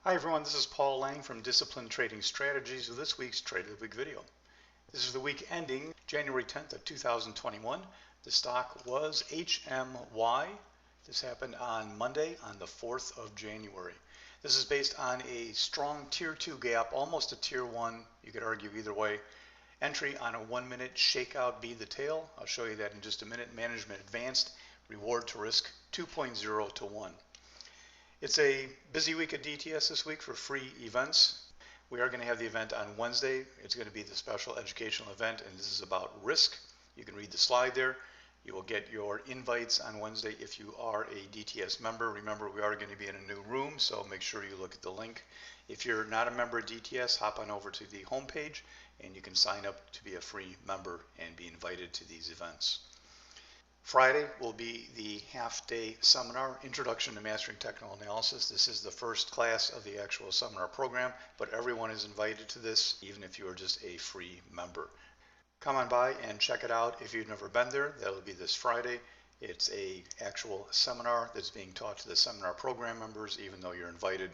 Hi everyone, this is Paul Lang from Disciplined Trading Strategies with this week's Trade of the Week video. This is the week ending January 10th of 2021. The stock was HMY. This happened on Monday on the 4th of January. This is based on a strong Tier 2 gap, almost a Tier 1. You could argue either way. Entry on a 1 minute shakeout be the tail. I'll show you that in just a minute. Management advanced, reward to risk 2.0 to 1. It's a busy week at DTS this week for free events. We are going to have the event on Wednesday. It's going to be the special educational event, and this is about risk. You can read the slide there. You will get your invites on Wednesday if you are a DTS member. Remember, we are going to be in a new room, so make sure you look at the link. If you're not a member of DTS, hop on over to the homepage, and you can sign up to be a free member and be invited to these events. Friday will be the half-day seminar, Introduction to Mastering Technical Analysis. This is the first class of the actual seminar program, but everyone is invited to this, even if you are just a free member. Come on by and check it out. If you've never been there, that'll be this Friday. It's an actual seminar that's being taught to the seminar program members, even though you're invited.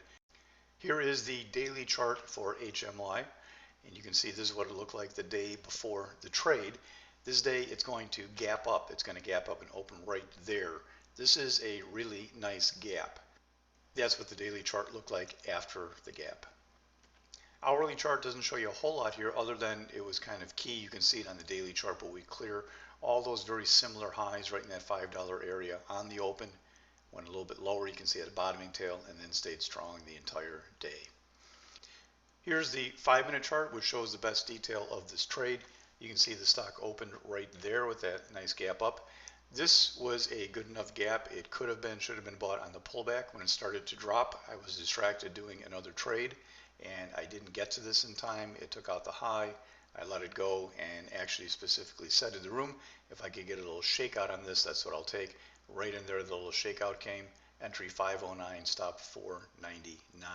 Here is the daily chart for HMY, and you can see this is what it looked like the day before the trade. This day it's going to gap up. It's going to gap up and open right there. This is a really nice gap. That's what the daily chart looked like after the gap. Hourly chart doesn't show you a whole lot here other than it was kind of key. You can see it on the daily chart, but we clear all those very similar highs right in that $5 area on the open. Went a little bit lower, you can see it a bottoming tail, and then stayed strong the entire day. Here's the 5-minute chart, which shows the best detail of this trade. You can see the stock opened right there with that nice gap up. This was a good enough gap. It could have been, should have been bought on the pullback. When it started to drop, I was distracted doing another trade, and I didn't get to this in time. It took out the high. I let it go and actually specifically said to the room, if I could get a little shakeout on this, that's what I'll take. Right in there, the little shakeout came. Entry 509, stop 499.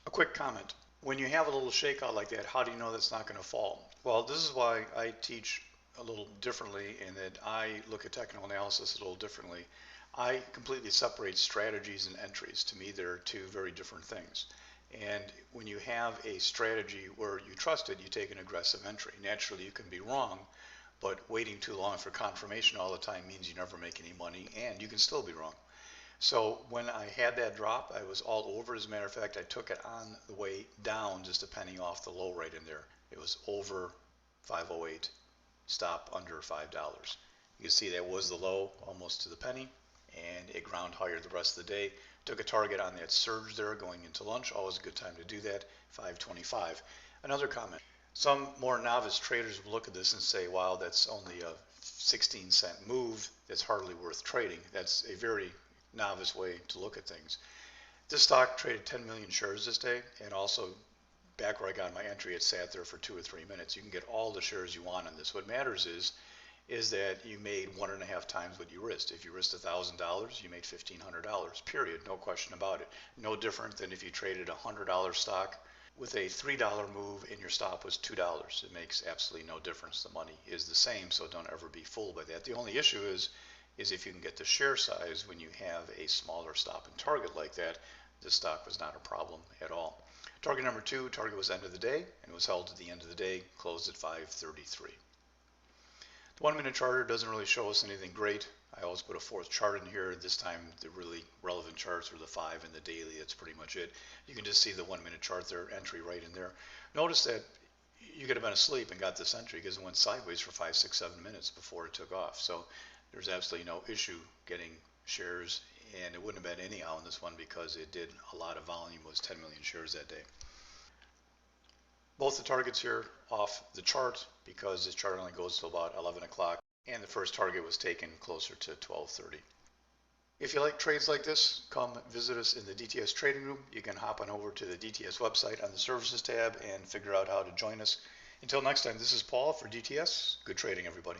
A quick comment. When you have a little shakeout like that, how do you know that's not going to fall? Well, this is why I teach a little differently in that I look at technical analysis a little differently. I completely separate strategies and entries. To me, they're two very different things. And when you have a strategy where you trust it, you take an aggressive entry. Naturally, you can be wrong, but waiting too long for confirmation all the time means you never make any money, and you can still be wrong. So when I had that drop, I was all over. As a matter of fact, I took it on the way down, just a penny off the low right in there. It was over 508, stop under $5. You can see that was the low, almost to the penny, and it ground higher the rest of the day. Took a target on that surge there going into lunch. Always a good time to do that, 525. Another comment. Some more novice traders will look at this and say, wow, that's only a 16-cent move. That's hardly worth trading. That's a very novice way to look at things. This stock traded 10 million shares this day, and also back where I got my entry, it sat there for 2 or 3 minutes. You can get all the shares you want on this. What matters is that you made 1.5 times what you risked. If you risked $1,000, you made $1,500, period, no question about it. No different than if you traded a $100 stock with a $3 move and your stop was $2. It makes absolutely no difference. The money is the same, so don't ever be fooled by that. The only issue is if you can get the share size when you have a smaller stop and target like that. This stock was not a problem at all. Target number 2, target was end of the day, and it was held to the end of the day, closed at 533. The 1-minute charter doesn't really show us anything great. I always put a fourth chart in here. This time the really relevant charts are the 5 and the daily. That's pretty much it. You can just see the 1-minute chart there, entry right in there. Notice that you could have been asleep and got this entry because it went sideways for 5, 6, 7 minutes before it took off. So there's absolutely no issue getting shares, and it wouldn't have been anyhow in this one because it did a lot of volume. It was 10 million shares that day. Both the targets here off the chart because this chart only goes to about 11 o'clock, and the first target was taken closer to 12:30. If you like trades like this, come visit us in the DTS Trading Room. You can hop on over to the DTS website on the Services tab and figure out how to join us. Until next time, this is Paul for DTS. Good trading, everybody.